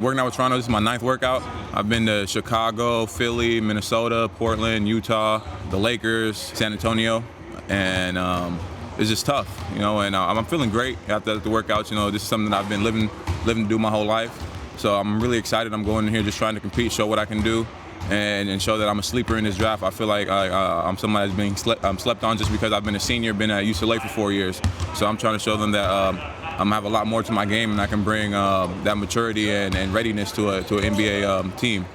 Working out with Toronto, this is my 9th workout. I've been to Chicago, Philly, Minnesota, Portland, Utah, the Lakers, San Antonio, and it's just tough, and I'm feeling great after the workouts. This is something that I've been living to do my whole life. So I'm really excited. I'm going in here just trying to compete, show what I can do, and show that I'm a sleeper in this draft. I feel like I'm somebody that's being slept on just because I've been a senior, been at UCLA for 4 years. So I'm trying to show them that I'm gonna have a lot more to my game, and I can bring that maturity and readiness to an NBA team.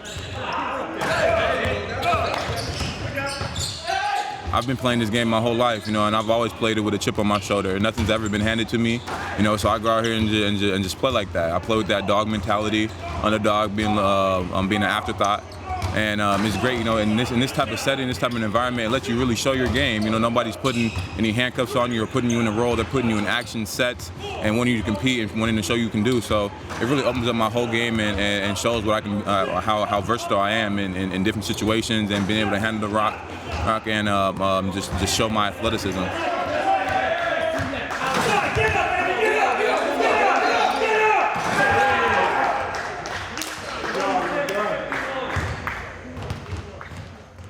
I've been playing this game my whole life, and I've always played it with a chip on my shoulder. Nothing's ever been handed to me, so I go out here and just play like that. I play with that dog mentality, underdog, being an afterthought. And it's great, in this type of setting, this type of environment, it lets you really show your game. Nobody's putting any handcuffs on you or putting you in a role. They're putting you in action sets and wanting you to compete and wanting to show you can do. So it really opens up my whole game and shows what I can, how versatile I am in different situations, and being able to handle the rock and just show my athleticism.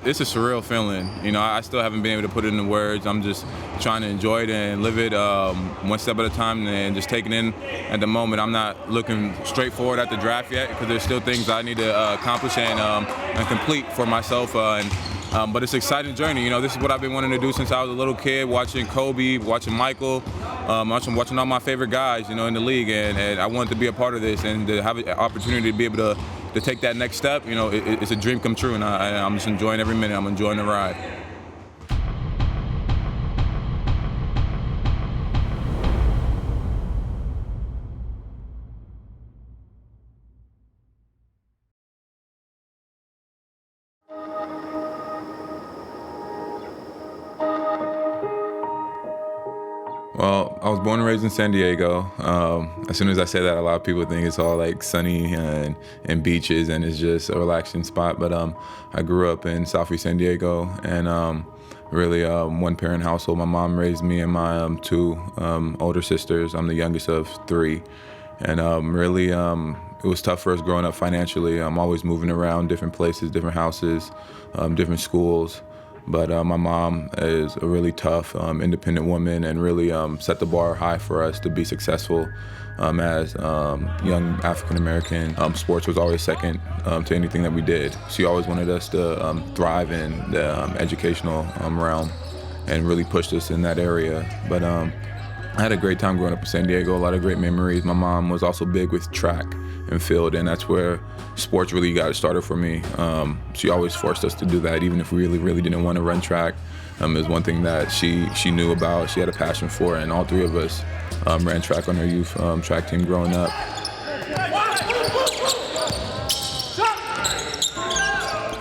It's a surreal feeling. I still haven't been able to put it into words. I'm just trying to enjoy it and live it one step at a time and just take it in at the moment. I'm not looking straight forward at the draft yet because there's still things I need to accomplish and complete for myself. But it's an exciting journey. This is what I've been wanting to do since I was a little kid, watching Kobe, watching Michael, watching all my favorite guys, in the league. And I wanted to be a part of this and to have an opportunity to be able to take that next step. It's a dream come true, and I'm just enjoying every minute. I'm enjoying the ride. Well, I was born and raised in San Diego. As soon as I say that, a lot of people think it's all like sunny and beaches and it's just a relaxing spot. But I grew up in Southeast San Diego, and really one-parent household. My mom raised me and my two older sisters. I'm the youngest of 3. And really, it was tough for us growing up financially. I'm always moving around different places, different houses, different schools. But my mom is a really tough, independent woman, and really set the bar high for us to be successful as young African American. Sports was always second to anything that we did. She always wanted us to thrive in the educational realm and really pushed us in that area. But I had a great time growing up in San Diego, a lot of great memories. My mom was also big with track and field, and that's where sports really got started for me. She always forced us to do that, even if we really didn't want to run track. It was one thing that she knew about, she had a passion for, and all 3 of us ran track on her youth track team growing up.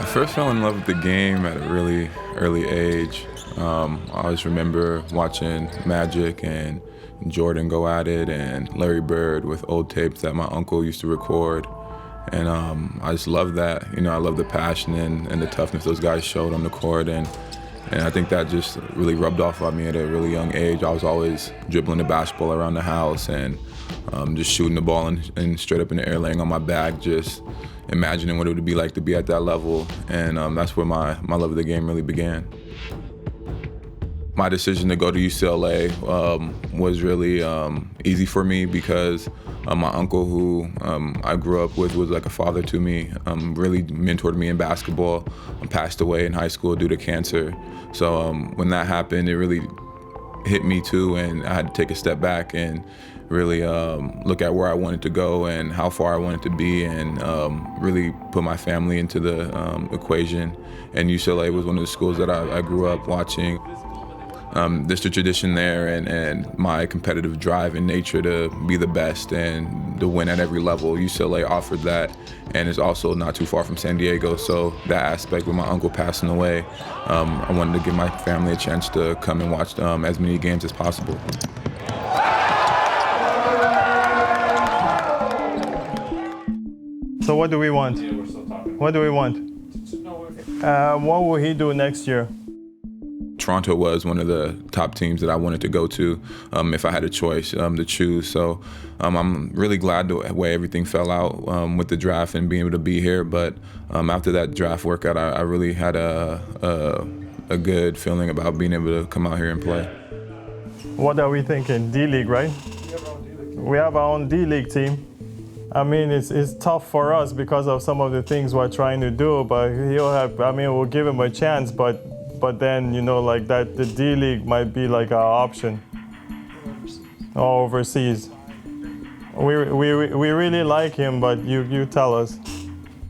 I first fell in love with the game at a really early age. I always remember watching Magic and Jordan go at it, and Larry Bird with old tapes that my uncle used to record. And I just love that. I love the passion and the toughness those guys showed on the court. And I think that just really rubbed off on me at a really young age. I was always dribbling the basketball around the house and just shooting the ball and straight up in the air, laying on my back, just imagining what it would be like to be at that level. And that's where my love of the game really began. My decision to go to UCLA was really easy for me because my uncle, who I grew up with, was like a father to me, really mentored me in basketball, passed away in high school due to cancer. So when that happened, it really hit me too, and I had to take a step back and really look at where I wanted to go and how far I wanted to be, and really put my family into the equation. And UCLA was one of the schools that I grew up watching. There's the tradition there, and my competitive drive and nature to be the best and to win at every level. UCLA offered that, and it's also not too far from San Diego. So that aspect with my uncle passing away, I wanted to give my family a chance to come and watch as many games as possible. So what do we want? What do we want? What will he do next year? Toronto was one of the top teams that I wanted to go to if I had a choice to choose. So I'm really glad the way everything fell out with the draft and being able to be here. But after that draft workout, I really had a good feeling about being able to come out here and play. What are we thinking? D-League, right? We have our own D-League team. I mean, it's tough for us because of some of the things we're trying to do, but we'll give him a chance, but then, like that, the D-League might be like our option. Or overseas. We really like him, but you tell us.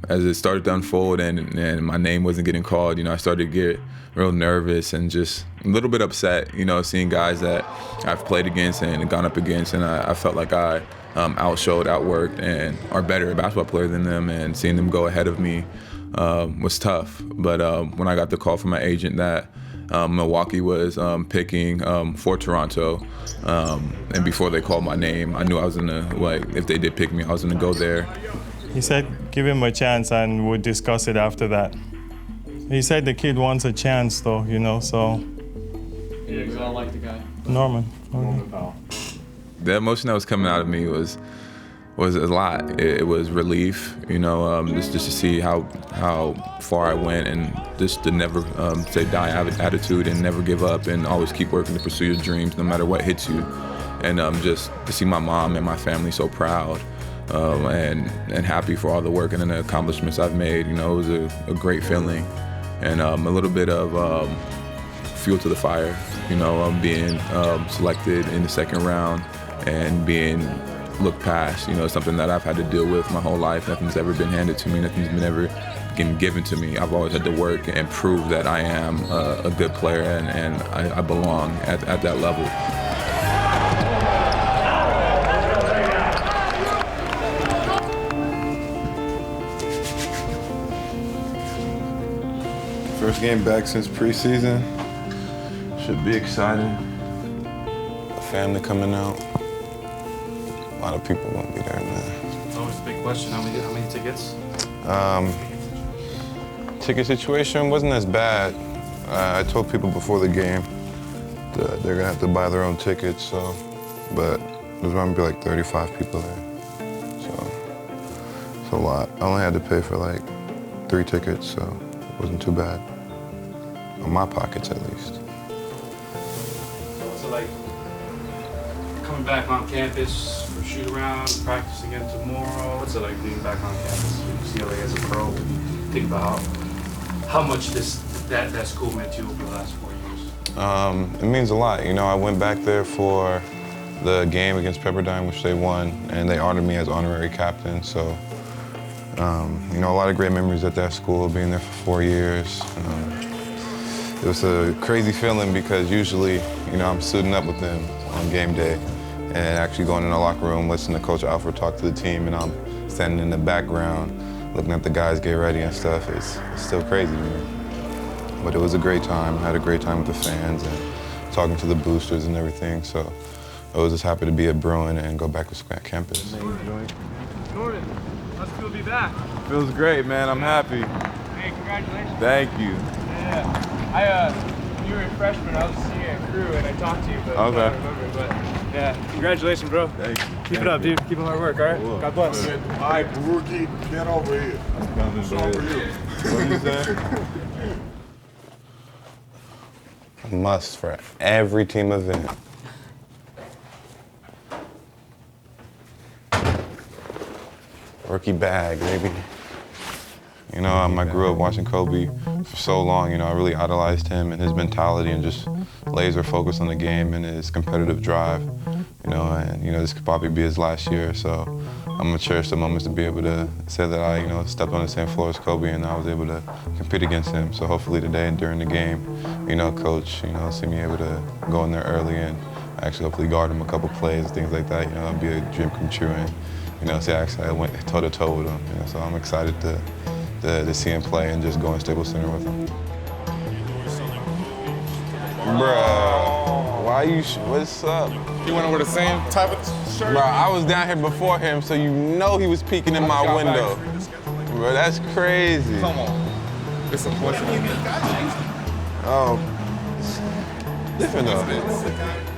As it started to unfold and my name wasn't getting called, I started to get real nervous and just a little bit upset, seeing guys that I've played against and gone up against, and I felt like I outshowed, outworked, and are better basketball player than them, and seeing them go ahead of me was tough. But when I got the call from my agent that Milwaukee was picking for Toronto, and before they called my name, I knew I was if they did pick me, I was gonna go there. He said, give him a chance and we'll discuss it after that. He said the kid wants a chance though, so. Yeah, because I like the guy. Norman Powell. The emotion that was coming out of me was a lot. It was relief, just to see how far I went, and just to never say die attitude and never give up and always keep working to pursue your dreams no matter what hits you. And just to see my mom and my family so proud and happy for all the work and the accomplishments I've made, it was a great feeling. And a little bit of fuel to the fire, being selected in the second round and being looked past, something that I've had to deal with my whole life. Nothing's ever been handed to me, nothing's been ever given to me. I've always had to work and prove that I am a good player and I belong at that level. First game back since preseason. Should be exciting. The family coming out. A lot of people won't be there, man. It's always a big question. How many tickets? Ticket situation wasn't as bad. I told people before the game that they're gonna have to buy their own tickets, but there's gonna be like 35 people there. So it's a lot. I only had to pay for like 3 tickets, so it wasn't too bad. On my pockets, at least. So what's it like coming back on campus for shoot around, practice again tomorrow? What's it like being back on campus at UCLA as a pro? Think about how much that school meant to you over the last 4 years. It means a lot. I went back there for the game against Pepperdine, which they won, and they honored me as honorary captain. So, a lot of great memories at that school, being there for 4 years. It was a crazy feeling because usually, I'm suiting up with them on game day and actually going in the locker room, listening to Coach Alford talk to the team, and I'm standing in the background looking at the guys get ready and stuff. It's still crazy to me. But it was a great time. I had a great time with the fans and talking to the boosters and everything. So I was just happy to be at Bruin and go back to campus. Jordan, how's it feel to be back? Feels great, man. I'm happy. Hey, congratulations. Thank you. Yeah. You were a freshman, I was a senior at Crew, and I talked to you, but okay. I don't remember. But yeah, congratulations, bro. Thank you. Keep it up, dude. Keep up my work, all right? Cool. God bless. Good. All right, rookie, get over here. I'm coming, What's wrong with you? What you say? A must for every team event. Rookie bag, baby. I grew up watching Kobe for so long. I really idolized him and his mentality and just laser focus on the game and his competitive drive. This could probably be his last year, so I'm gonna cherish the moments to be able to say that I, stepped on the same floor as Kobe and I was able to compete against him. So hopefully today and during the game, Coach, see me able to go in there early and actually hopefully guard him a couple plays, things like that. It'll be a dream come true. And I went toe-to-toe with him. So I'm excited to see him play and just go in Staples Center with him. Bruh, why you, what's up? You went over the same type of shirt? Bruh, I was down here before him, so he was peeking in my window. Bro, that's crazy. Come on. It's a portion. Oh, different though.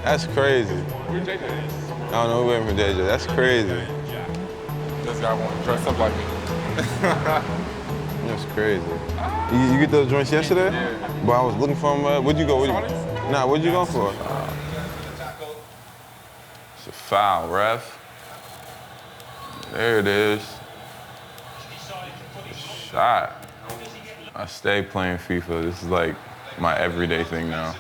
That's crazy. Where's JJ? I don't know, we're waiting for JJ. That's crazy. This guy want to dress up like me. That's crazy. You get those joints yesterday? Yeah. But I was looking for them. Where'd you go? Nah, what'd you go for? It's a foul, ref. There it is. Shot. I stay playing FIFA. This is like my everyday thing now.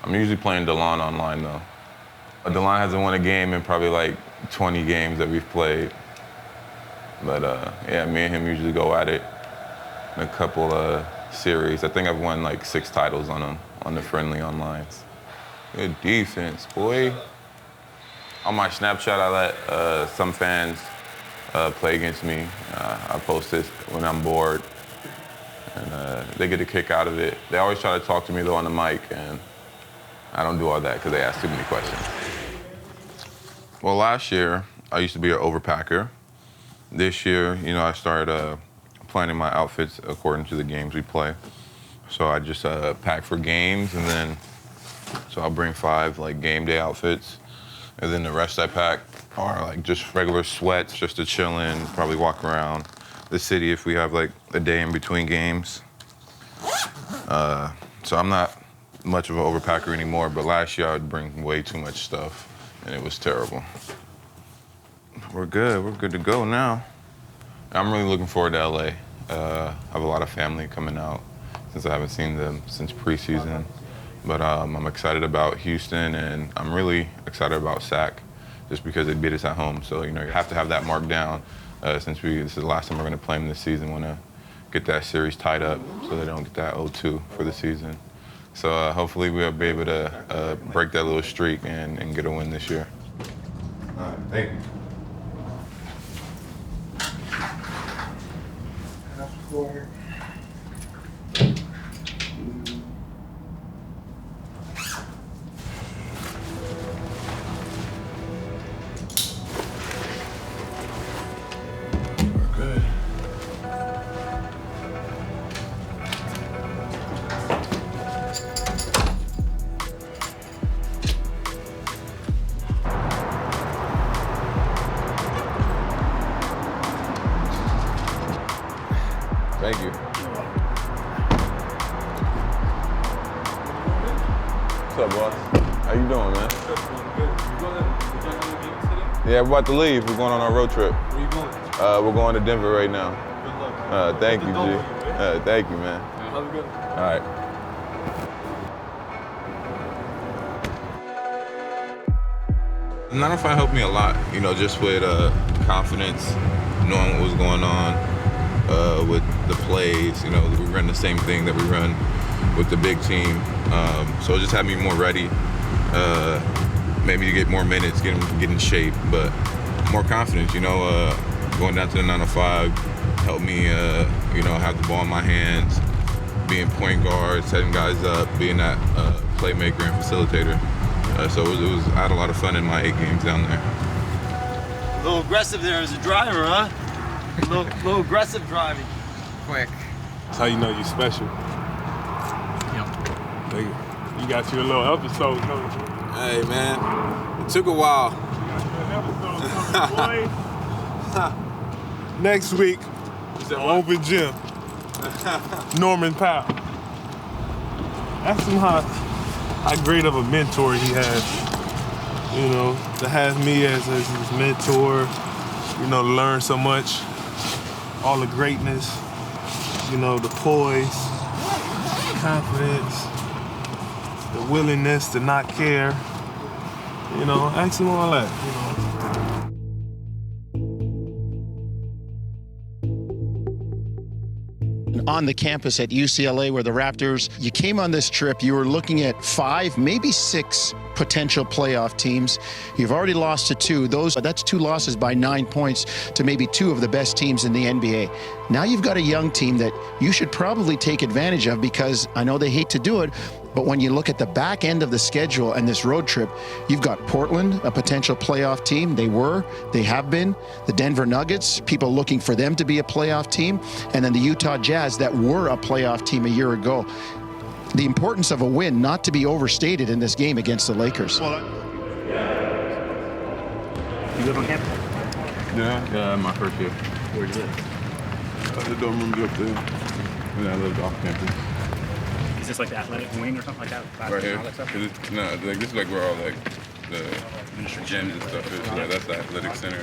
I'm usually playing DeLon online though. DeLon hasn't won a game in probably like 20 games that we've played. But yeah, me and him usually go at it in a couple series. I think I've won like 6 titles on him on the friendly online. Good defense, boy. On my Snapchat, I let some fans play against me. I post this when I'm bored, and they get a kick out of it. They always try to talk to me though on the mic, and I don't do all that because they ask too many questions. Well, last year, I used to be an overpacker. This year, you know, I started planning my outfits according to the games we play. So I just pack for games, and then, so I'll bring 5 like game day outfits, and then the rest I pack are like just regular sweats just to chill in, probably walk around the city if we have like a day in between games. So I'm not much of an overpacker anymore, but last year I would bring way too much stuff, and it was terrible. We're good to go now. I'm really looking forward to LA. I have a lot of family coming out since I haven't seen them since preseason. But I'm excited about Houston, and I'm really excited about SAC just because they beat us at home. So, you know, you have to have that marked down since this is the last time we're going to play them this season. Want to get that series tied up so they don't get that 0-2 for the season. So hopefully we'll be able to break that little streak and get a win this year. All right, thank you. Thank you. What's up, boss? How you doing, man? Yeah, we're about to leave. We're going on our road trip. Where you going? We're going to Denver right now. Good luck. Thank you, G. Thank you, man. Have a good one. All right. The 9 to 5 helped me a lot, you know, just with confidence, knowing what was going on with the plays. You know, we run the same thing that we run with the big team. So it just had me more ready, maybe to get more minutes, get in shape, but more confidence, you know, going down to the 9 to 5 helped me, you know, have the ball in my hands, being point guard, setting guys up, being that playmaker and facilitator. So I had a lot of fun in my 8 games down there. A little aggressive there as a driver, huh? A little aggressive driving. Quick. That's how you know you're special. Yep. You got you a little episode coming. Hey, man. It took a while. Next week, open gym. Norman Powell. Ask him how great of a mentor he has. You know, to have me as his mentor, you know, to learn so much. All the greatness, you know, the poise, confidence, the willingness to not care. You know, ask him all that, you know. On the campus at UCLA where the Raptors, you came on this trip, you were looking at 5, maybe 6 potential playoff teams. You've already lost to 2. That's 2 losses by 9 points to maybe 2 of the best teams in the NBA. Now you've got a young team that you should probably take advantage of, because I know they hate to do it, but when you look at the back end of the schedule and this road trip, you've got Portland, a potential playoff team. They have been. The Denver Nuggets, people looking for them to be a playoff team. And then the Utah Jazz that were a playoff team a year ago. the importance of a win not to be overstated in this game against the Lakers. You live on campus? Yeah, my first year. Where do you live? I don't remember up there. Yeah, I lived off campus. Is this like the athletic wing or something like that? Right here. All that stuff? No, like this is like where all like the gyms and stuff is. Like, that's the athletic center.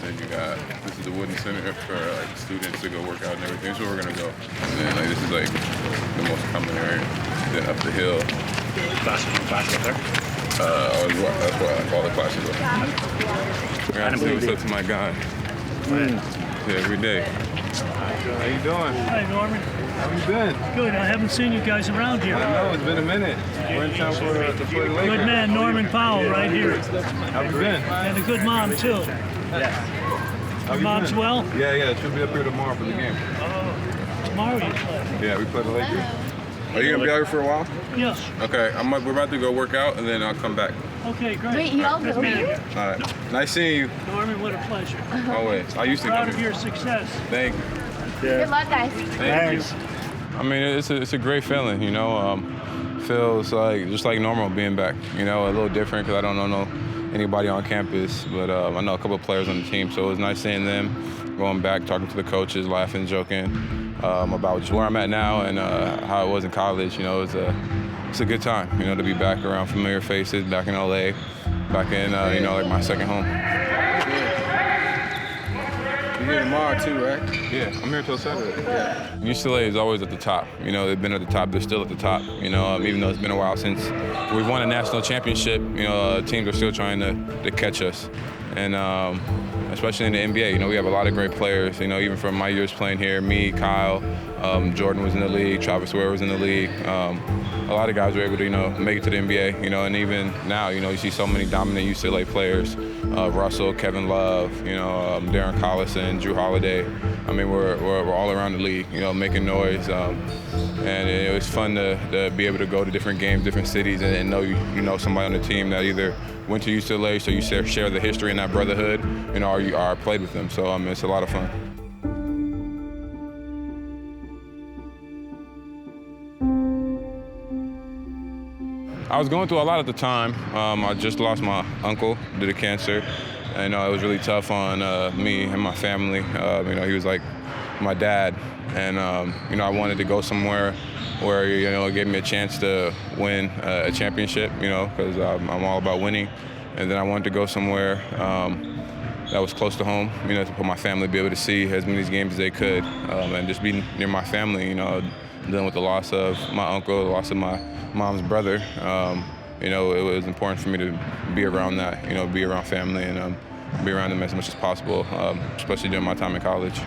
Then you got this is the wooden center for like students to go work out and everything. So we're gonna go. And then like this is like the most common area. Then up the hill. Classes up there? That's why I call the classes up. I gotta say what's up to my guy. Yeah, every day. How you doing? Hi, Norman. How you been? Good. I haven't seen you guys around here. I know, it's been a minute. We're in town to play the Lakers. Good man, Norman Powell, right here. How you been? And a good mom, too. How you Mom's been? well? Yeah, she'll be up here tomorrow for the game. Tomorrow you play. Yeah, we play the Lakers. Are you gonna be out here for a while? Yes. Okay, we're about to go work out and then I'll come back. Okay, great. Wait, you all Good go man. here? All right. Nice seeing you. Norman, what a pleasure. Always. I used to Proud come of here. your success. Thank you. Good luck, guys. Thank you. I mean, it's a great feeling, you know. Feels like just like normal being back, you know, a little different because I don't know anybody on campus, but I know a couple of players on the team, so it was nice seeing them, going back, talking to the coaches, laughing, joking about just where I'm at now and how it was in college. You know, it's a good time, you know, to be back around familiar faces, back in LA, back in, you know, like my second home. You're here tomorrow too, right? Yeah, I'm here till Saturday. Yeah. UCLA is always at the top. You know, they've been at the top, they're still at the top. You know, even though it's been a while since we've won a national championship, you know, teams are still trying to catch us. And especially in the NBA, you know, we have a lot of great players, you know, even from my years playing here, me, Kyle, Jordan was in the league, Travis Ware was in the league. A lot of guys were able to, you know, make it to the NBA, you know, and even now, you know, you see so many dominant UCLA players, Russell, Kevin Love, you know, Darren Collison, Drew Holiday. I mean, we're all around the league, you know, making noise. And it was fun to be able to go to different games, different cities, and know you know somebody on the team that either went to UCLA, so you share the history and that brotherhood, you know, or played with them. So it's a lot of fun. I was going through a lot at the time. I just lost my uncle due to cancer, and it was really tough on me and my family. You know, he was like my dad, and you know, I wanted to go somewhere where, you know, it gave me a chance to win a championship, you know, because I'm all about winning. And then I wanted to go somewhere that was close to home, you know, for my family to be able to see as many games as they could, and just be near my family, you know, dealing with the loss of my uncle, the loss of my mom's brother. You know, it was important for me to be around that, you know, be around family and be around them as much as possible, especially during my time in college.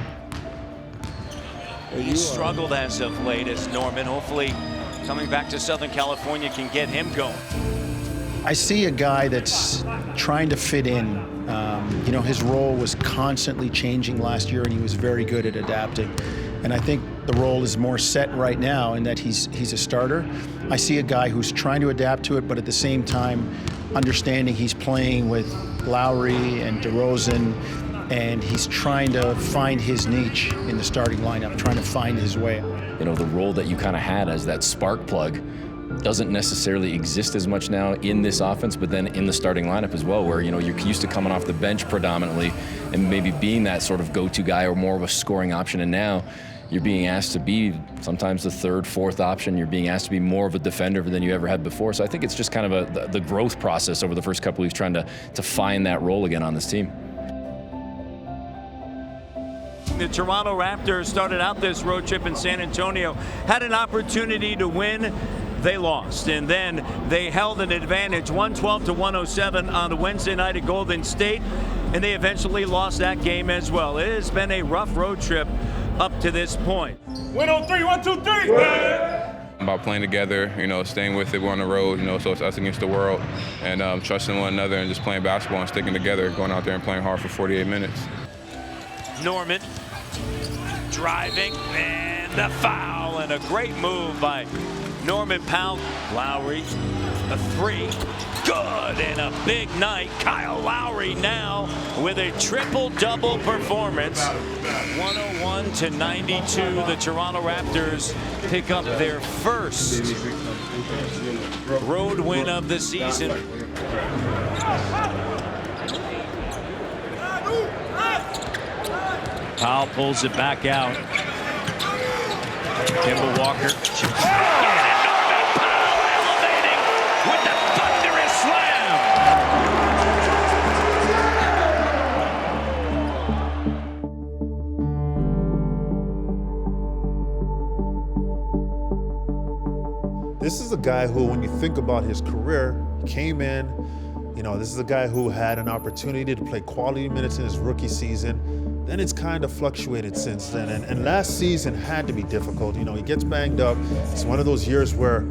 He struggled as of late, as Norman. Hopefully coming back to Southern California can get him going. I see a guy that's trying to fit in. You know, his role was constantly changing last year, and he was very good at adapting. And I think the role is more set right now in that he's a starter. I see a guy who's trying to adapt to it, but at the same time understanding he's playing with Lowry and DeRozan, and he's trying to find his niche in the starting lineup, trying to find his way. You know, the role that you kind of had as that spark plug doesn't necessarily exist as much now in this offense, but then in the starting lineup as well, where, you know, you're used to coming off the bench predominantly and maybe being that sort of go-to guy or more of a scoring option, and now you're being asked to be sometimes the third, fourth option. You're being asked to be more of a defender than you ever had before. So I think it's just kind of the growth process over the first couple of weeks, trying to find that role again on this team. The Toronto Raptors started out this road trip in San Antonio, had an opportunity to win. They lost, and then they held an advantage 112-107 on a Wednesday night at Golden State, and they eventually lost that game as well. It has been a rough road trip up to this point. Win on three, 1, 2, 3. About playing together, you know, staying with it. We're on the road, you know, so it's us against the world, and trusting one another and just playing basketball and sticking together, going out there and playing hard for 48 minutes. Norman driving, and the foul, and a great move by Norman Powell. Lowry The three, good, and a big night. Kyle Lowry now with a triple-double performance. 101-92, the Toronto Raptors pick up their first road win of the season. Powell pulls it back out. Kemba Walker. With the thunderous slam. This is a guy who, when you think about his career, came in, this is a guy who had an opportunity to play quality minutes in his rookie season. Then it's kind of fluctuated since then. And last season had to be difficult. He gets banged up. It's one of those years where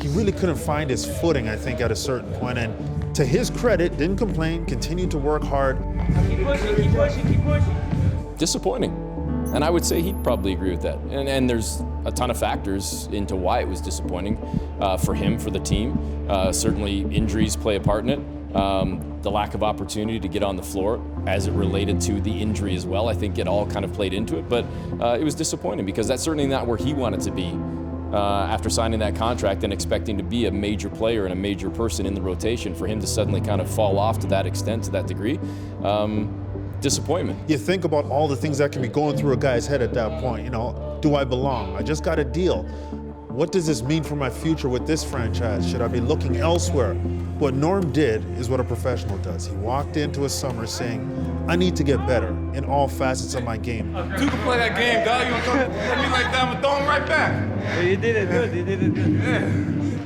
he really couldn't find his footing, I think, at a certain point. And to his credit, didn't complain, continued to work hard. Keep pushing, keep pushing, keep pushing. Disappointing. And I would say he'd probably agree with that. And there's a ton of factors into why it was disappointing for him, for the team. Certainly injuries play a part in it. The lack of opportunity to get on the floor as it related to the injury as well. I think it all kind of played into it, but it was disappointing because that's certainly not where he wanted to be after signing that contract and expecting to be a major player and a major person in the rotation. For him to suddenly kind of fall off to that extent, to that degree, disappointment. You think about all the things that can be going through a guy's head at that point. Do I belong? I just got a deal. What does this mean for my future with this franchise? Should I be looking elsewhere? What Norm did is what a professional does. He walked into a summer saying, I need to get better in all facets of my game. You can play that game, dog. You want to come at me like that, I'm going to throw him right back. Yeah, you did it good, you did it good. Yeah.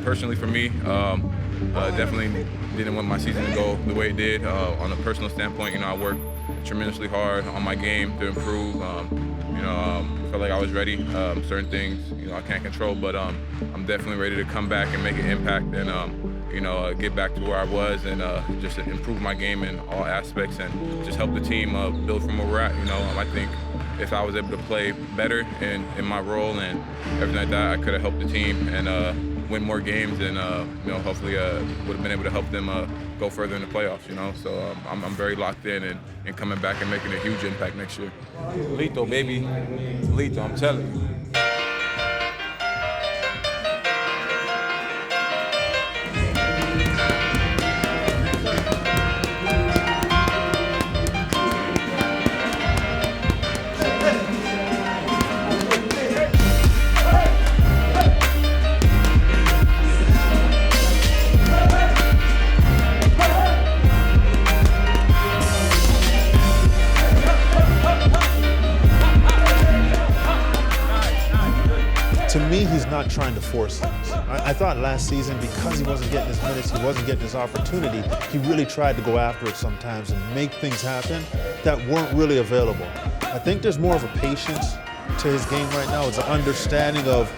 Personally for me, definitely didn't want my season to go the way it did. On a personal standpoint, I worked tremendously hard on my game to improve. I felt like I was ready. Certain things, I can't control, but I'm definitely ready to come back and make an impact and, get back to where I was and just improve my game in all aspects and just help the team build from where we're at. I think if I was able to play better in my role and everything like that, I could have helped the team and win more games and hopefully would have been able to help them go further in the playoffs. So I'm very locked in and coming back and making a huge impact next year. Lethal, baby. Lethal, I'm telling you. To me, he's not trying to force things. I thought last season, because he wasn't getting his minutes, he wasn't getting his opportunity, he really tried to go after it sometimes and make things happen that weren't really available. I think there's more of a patience to his game right now. It's an understanding of,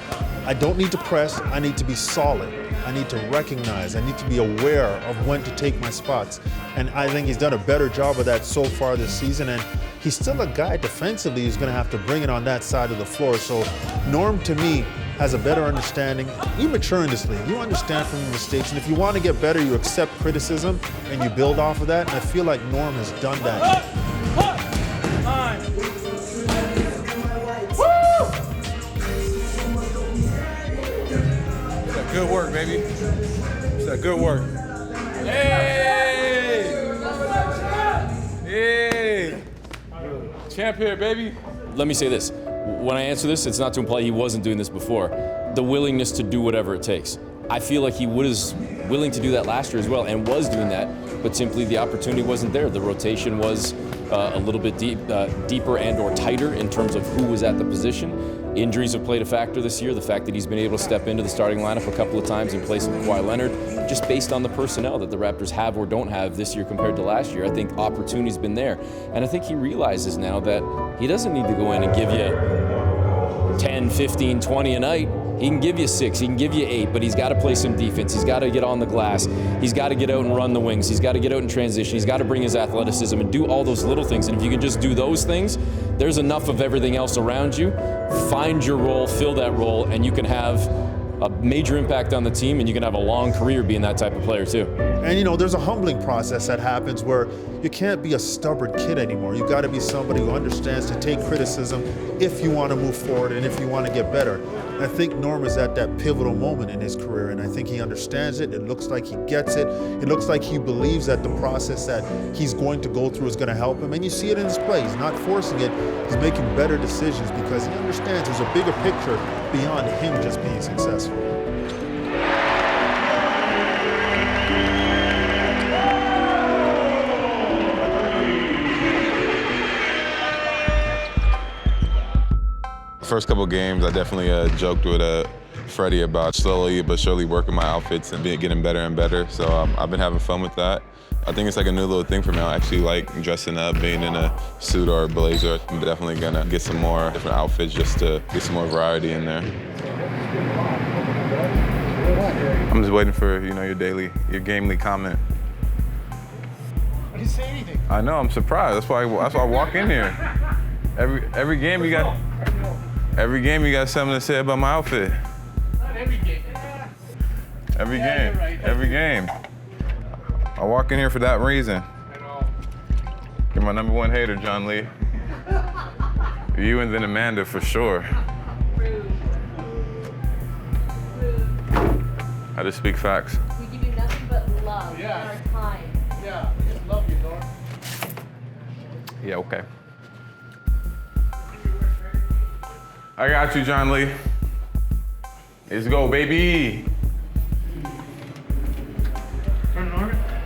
I don't need to press, I need to be solid. I need to recognize, I need to be aware of when to take my spots. And I think he's done a better job of that so far this season. And he's still a guy defensively who's going to have to bring it on that side of the floor. So Norm, to me, has a better understanding. You mature in this league. You understand from your mistakes. And if you want to get better, you accept criticism and you build off of that. And I feel like Norm has done that. Good work, baby. It's that good work. Hey! Hey! Champ here, baby. Let me say this. When I answer this, it's not to imply he wasn't doing this before. The willingness to do whatever it takes. I feel like he was willing to do that last year as well and was doing that, but simply the opportunity wasn't there. The rotation was a little bit deeper and or tighter in terms of who was at the position. Injuries have played a factor this year. The fact that he's been able to step into the starting lineup a couple of times in place of Kawhi Leonard, just based on the personnel that the Raptors have or don't have this year compared to last year, I think opportunity's been there. And I think he realizes now that he doesn't need to go in and give you 10, 15, 20 a night. He can give you 6, he can give you 8, but he's got to play some defense. He's got to get on the glass. He's got to get out and run the wings. He's got to get out in transition. He's got to bring his athleticism and do all those little things. And if you can just do those things, there's enough of everything else around you. Find your role, fill that role, and you can have a major impact on the team, and you can have a long career being that type of player too. And you know, there's a humbling process that happens where you can't be a stubborn kid anymore. You've got to be somebody who understands to take criticism if you want to move forward and if you want to get better. And I think Norm is at that pivotal moment in his career, and I think he understands it. It looks like he gets it. It looks like he believes that the process that he's going to go through is going to help him. And you see it in his play. He's not forcing it. He's making better decisions because he understands there's a bigger picture beyond him just being successful. First couple games, I definitely joked with Freddie about slowly but surely working my outfits and getting better and better. So I've been having fun with that. I think it's like a new little thing for me. I actually like dressing up, being in a suit or a blazer. I'm definitely gonna get some more different outfits just to get some more variety in there. I'm just waiting for, you know, your gamely comment. I didn't say anything. I know, I'm surprised. That's why I walk in here. Every game you got something to say about my outfit. Not every game. Every Yeah, game. you're right. Every game. I walk in here for that reason. You're my #1 hater, John Lee. You and then Amanda for sure. I just speak facts. We give you nothing but love and our time. Yeah, we just love you, Norm. Yeah, okay. I got you, John Lee. Let's go, baby.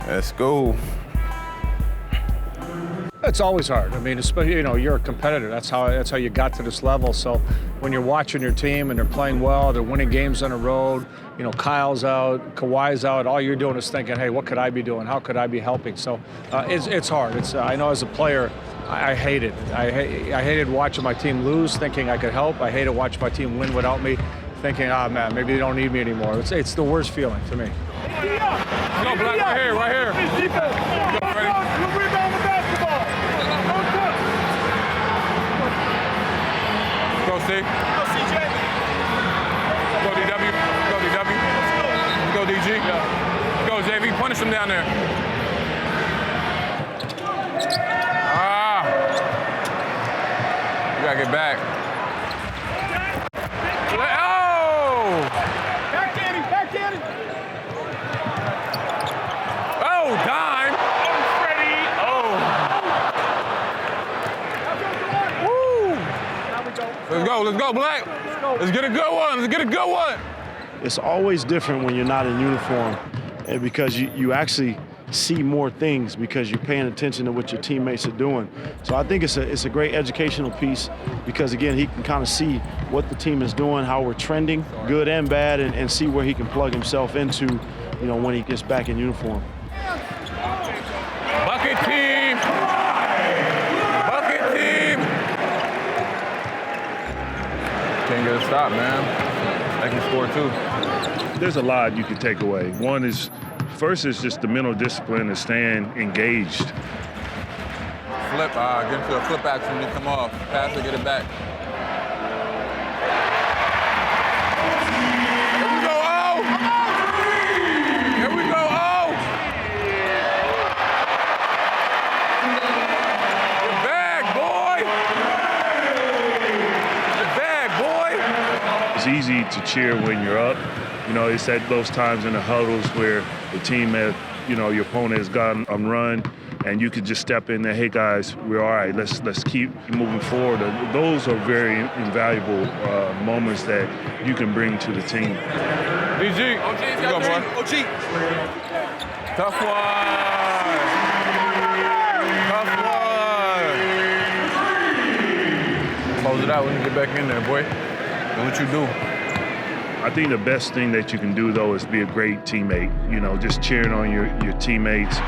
Let's go. It's always hard. I mean, especially, you know, you're a competitor. That's how you got to this level. So when you're watching your team and they're playing well, they're winning games on the road, you know, Kyle's out, Kawhi's out, all you're doing is thinking, hey, what could I be doing? How could I be helping? So it's hard. I know as a player, I hate it. I hated watching my team lose, thinking I could help. I hated watching my team win without me, thinking, oh man, maybe they don't need me anymore. It's the worst feeling to me. Go, Black, right here, right here. Go, ready? You rebound the basketball. Go, C. Go, CJ. Go, DW. Go, DW. Go, DG. Go, JV. Punish him down there. You gotta get back. Oh! Back at him. Oh, dime. Freddie. Oh. Woo. Let's go, Black. Let's get a good one. It's always different when you're not in uniform, and because you actually see more things because you're paying attention to what your teammates are doing. So I think it's a great educational piece because, again, he can kind of see what the team is doing, how we're trending, good and bad, and see where he can plug himself into, you know, when he gets back in uniform. Bucket team. Can't get a stop, man. They can score too. There's a lot you can take away. One is, first is just the mental discipline and staying engaged. Flip, get into a flip action to come off. Pass or get it back. Here we go, oh! Here we go, oh! Get back, boy! It's easy to cheer when you're up. You know, it's at those times in the huddles where the team has, you know, your opponent has gotten on run, and you could just step in there, hey guys, we're all right, let's keep moving forward. Those are very invaluable moments that you can bring to the team. DG, you go, boy. OG. Tough one. Close it out when you get back in there, boy. Do what you do. I think the best thing that you can do, though, is be a great teammate. You know, just cheering on your teammates.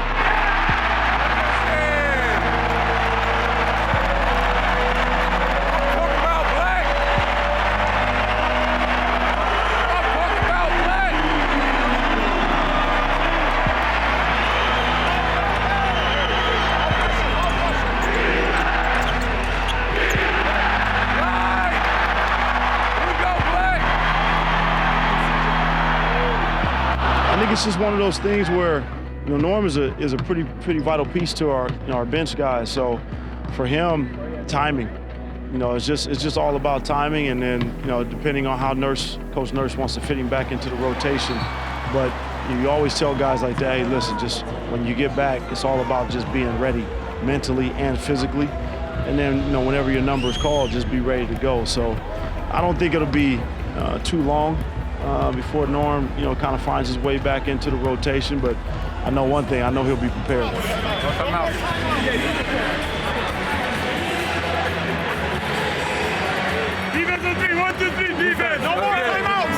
it's just one of those things where, you know, Norm is a pretty vital piece to our bench guys. So for him, timing. You know, it's just all about timing, and then, you know, depending on how Coach Nurse wants to fit him back into the rotation. But you always tell guys like that, hey, listen, just when you get back, it's all about just being ready mentally and physically. And then, you know, whenever your number is called, just be ready to go. So I don't think it'll be too long before Norm, you know, kind of finds his way back into the rotation. But I know one thing, I know he'll be prepared. Defensive three, 1, 2, 3, defense. No more timeouts.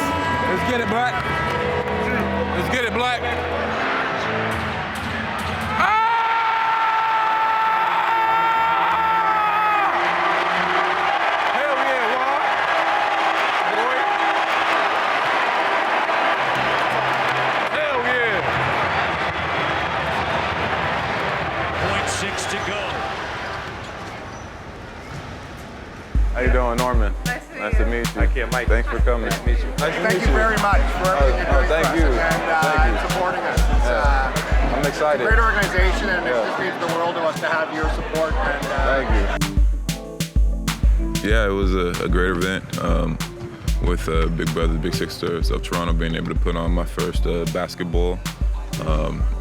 Let's get it, Black. Let's get it, Black. Hell yeah, Wall. Boy. Hell yeah. 0.6 to go. How you doing, Norman? Nice to meet you. Mike. Thanks for coming. Nice to meet you. Nice to Thank meet you very much for everything you're doing thank for you. us and supporting us. It's, I'm excited. It's a great organization, and it just means the world to us to have your support. And, thank you. Yeah, it was a great event with Big Brothers, Big Sisters of Toronto being able to put on my first basketball,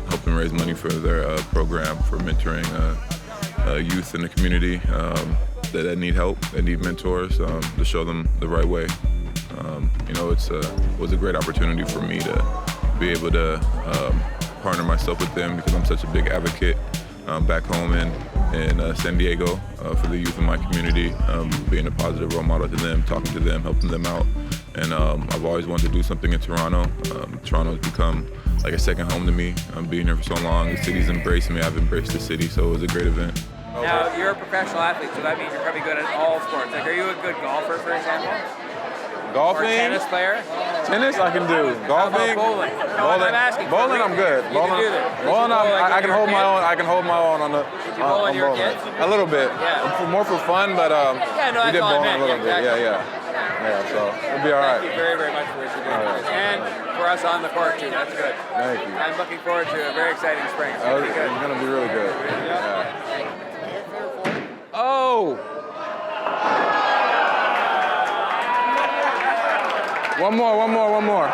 helping raise money for their program for mentoring youth in the community that need help, that need mentors, to show them the right way. You know, it was a great opportunity for me to be able to partner myself with them because I'm such a big advocate back home in San Diego for the youth in my community, being a positive role model to them, talking to them, helping them out. And I've always wanted to do something in Toronto. Toronto has become like a second home to me. I'm being here for so long. The city's embraced me. I've embraced the city, so it was a great event. Now, you're a professional athlete, so that means you're probably good at all sports. Like, are you a good golfer, for example? Golfing? Or a tennis player? Tennis I can do. Golfing? Bowling? No, I'm asking. Bowling I'm good. You can do that. Bowling I can hold my own. I can hold my own on the. Did you bowl on your kids? A little bit. Yeah. More for fun, but yeah, no, we did that's all I bowling meant. a little bit. Exactly. Yeah. So it'll be all right. Thank you very, very much for what you're doing. And for us on the court, too. That's good. Thank you. I'm looking forward to a very exciting spring. It's going to be good. It's going to be really good. Yeah. Oh! One more.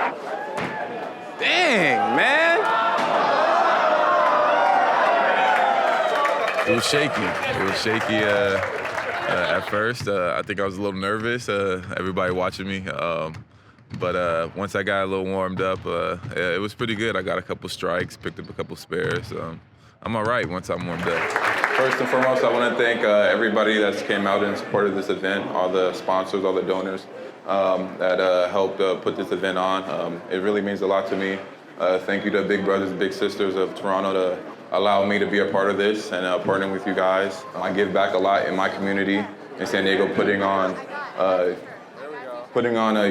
Dang, man! It was shaky. At first. I think I was a little nervous, everybody watching me. But once I got a little warmed up, it was pretty good. I got a couple strikes, picked up a couple spares. I'm all right once I'm warmed up. First and foremost, I want to thank everybody that's came out and supported this event, all the sponsors, all the donors that helped put this event on. It really means a lot to me. Thank you to Big Brothers, Big Sisters of Toronto to allow me to be a part of this and partnering with you guys. I give back a lot in my community in San Diego, putting on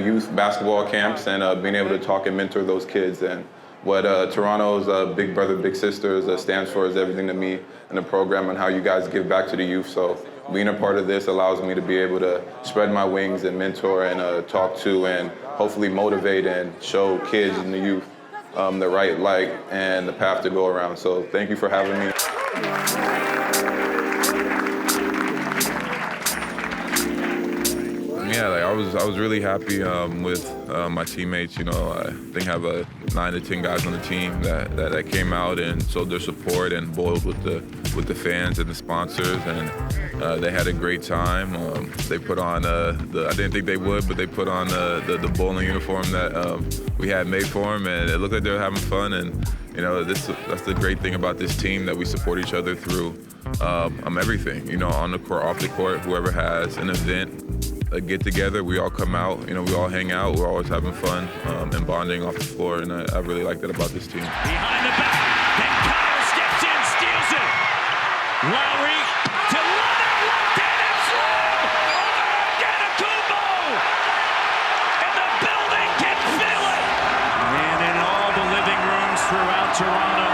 youth basketball camps and being able to talk and mentor those kids. And what Toronto's Big Brother, Big Sisters stands for is everything to me in the program and how you guys give back to the youth. So being a part of this allows me to be able to spread my wings and mentor and talk to and hopefully motivate and show kids and the youth the right light and the path to go around. So thank you for having me. Yeah, like I was really happy with my teammates. You know, I think I have 9 to 10 guys on the team that came out and showed their support and boiled with the fans and the sponsors, and they had a great time. They put on I didn't think they would, but they put on the bowling uniform that we had made for them, and it looked like they were having fun. And you know, that's the great thing about this team, that we support each other through everything. You know, on the court, off the court, whoever has an event, a get together, we all come out, you know, we all hang out, we're always having fun and bonding off the floor, and I really like that about this team. Behind the back, then Powell steps in, steals it. Lowry to Leonard, left hand and slam over Antetokounmpo, and the building can feel it. And in all the living rooms throughout Toronto,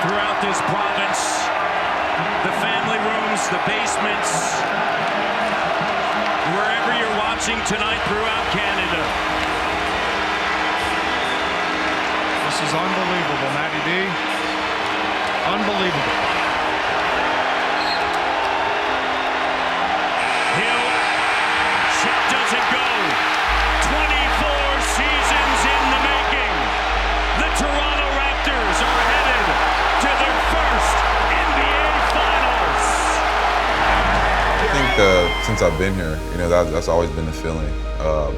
throughout this province, the family rooms, the basements, wherever you're watching tonight throughout Canada, the This is unbelievable, Matty D. Unbelievable. Hill, shot doesn't go. 24 seasons in the making. The Toronto Raptors are headed to their first NBA Finals. I think since I've been here, that's always been the feeling of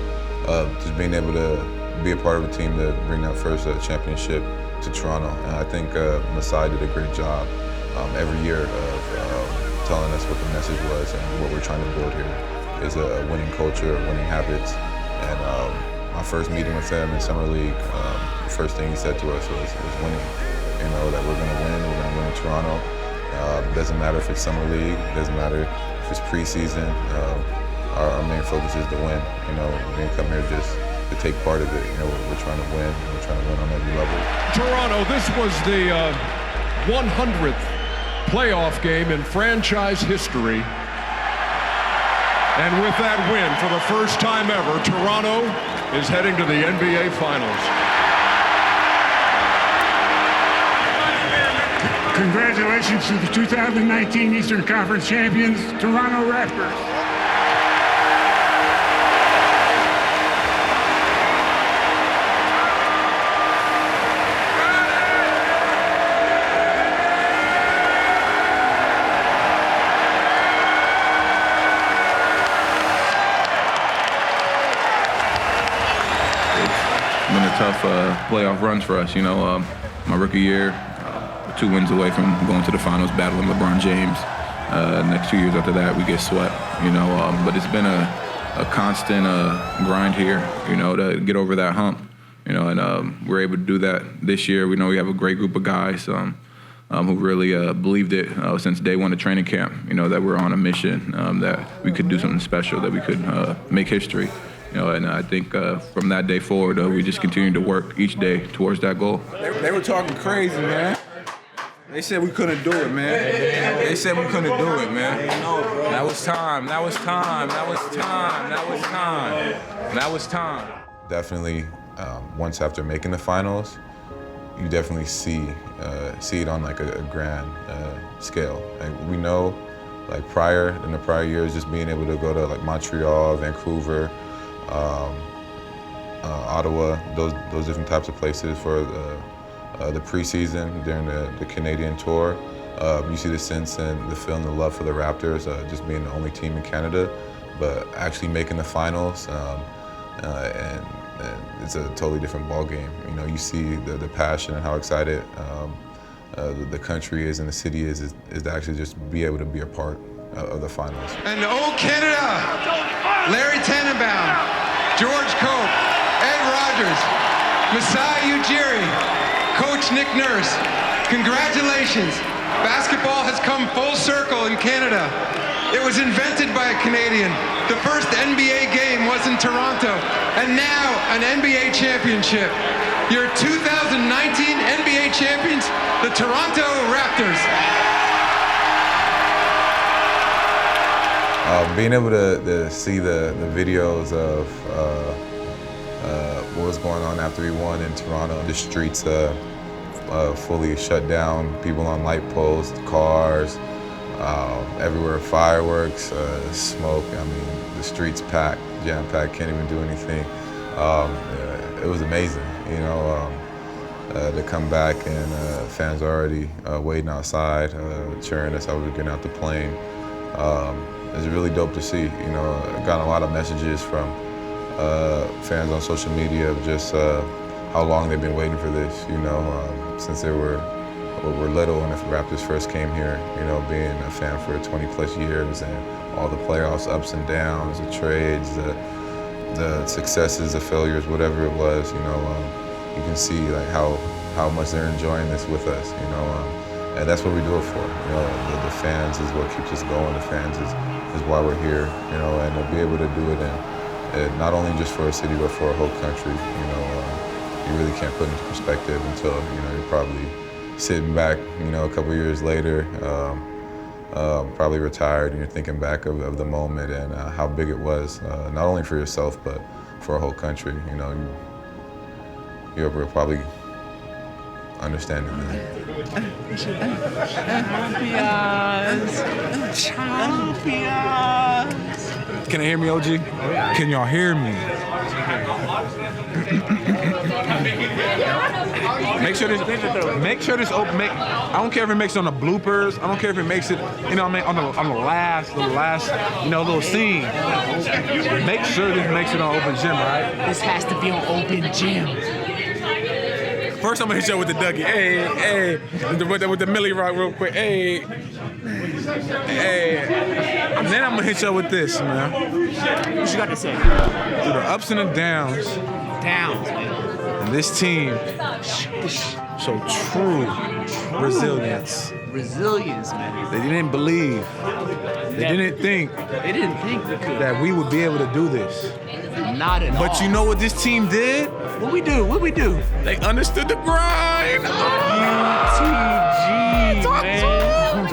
just being able to be a part of a team to bring that first championship to Toronto. And I think Masai did a great job every year of telling us what the message was and what we're trying to build here is a winning culture, winning habits. And my first meeting with him in Summer League, the first thing he said to us was winning. That we're going to win in Toronto. Doesn't matter if it's Summer League, doesn't matter if it's preseason. Our main focus is to win. We didn't come here just to take part of it. We're trying to win. We're trying to win on every level. Toronto, this was the 100th playoff game in franchise history. And with that win, for the first time ever, Toronto is heading to the NBA Finals. Congratulations to the 2019 Eastern Conference champions, Toronto Raptors. Been a tough playoff runs for us. My rookie year, 2 wins away from going to the finals, battling LeBron James. Next 2 years after that, we get swept. But it's been a constant grind here. To get over that hump. And we're able to do that this year. We know we have a great group of guys who really believed it since day one of training camp. That we're on a mission, that we could do something special, that we could make history. And I think from that day forward, we just continue to work each day towards that goal. They were talking crazy, man. They said we couldn't do it, man. They said we couldn't do it, man. That was time. That was time. That was time. That was time. That was time. Definitely, once after making the finals, you definitely see it on like a grand scale. And we know, like in the prior years, just being able to go to like Montreal, Vancouver, Ottawa, those different types of places for the preseason during the Canadian tour. You see the sense and the feel and the love for the Raptors, just being the only team in Canada, but actually making the finals, and it's a totally different ball game. You see the passion and how excited the country is and the city is to actually just be able to be a part of the finals. And old Canada, Larry Tannenbaum, George Cope, Ed Rogers, Masai Ujiri, Coach Nick Nurse, congratulations. Basketball has come full circle in Canada. It was invented by a Canadian. The first NBA game was in Toronto, and now an NBA championship. Your 2019 NBA champions, the Toronto Raptors. Being able to see the videos of what was going on after we won in Toronto, the streets fully shut down, people on light posts, cars, everywhere, fireworks, smoke. I mean, the streets packed, jam-packed, can't even do anything. It was amazing, to come back and fans already waiting outside, cheering us as we were getting out the plane. It's really dope to see. I got a lot of messages from fans on social media of just how long they've been waiting for this, since they were little and if the Raptors first came here, being a fan for 20 plus years and all the playoffs, ups and downs, the trades, the successes, the failures, whatever it was, you can see like how much they're enjoying this with us, and that's what we do it for. The fans is what keeps us going. The fans is why we're here, and to be able to do it and not only just for a city but for a whole country, you really can't put into perspective until you're probably sitting back, a couple years later, probably retired, and you're thinking back of the moment and how big it was, not only for yourself but for a whole country. You're probably understanding, man. Champions. Can I hear me, OG? Can y'all hear me? Make sure this open. I don't care if it makes it on the bloopers. I don't care if it makes it, you know what I mean, on the last, little scene. Make sure this makes it on Open Gym, right? This has to be on Open Gym. First, I'm gonna hit you with the Dougie. Hey, with the Millie Rock real quick. Hey. And then I'm gonna hit you with this, man. What you got to say? Through the ups and the downs. Downs, man. And this team showed true resilience. Resilience, man. They didn't believe. They didn't think we could. that we would be able to do this. Not at all. But you know what this team did? What we do? They understood the grind. UTG, man.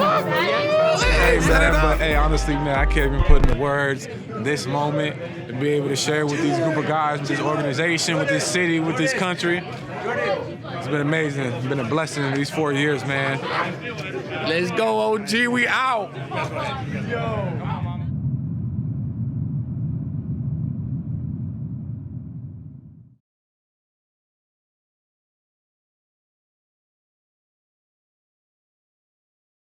Hey, honestly, man, I can't even put into words this moment to be able to share with these group of guys, with this organization, with this city, with this country. It's been amazing. It's been a blessing in these 4 years, man. Let's go, OG. We out.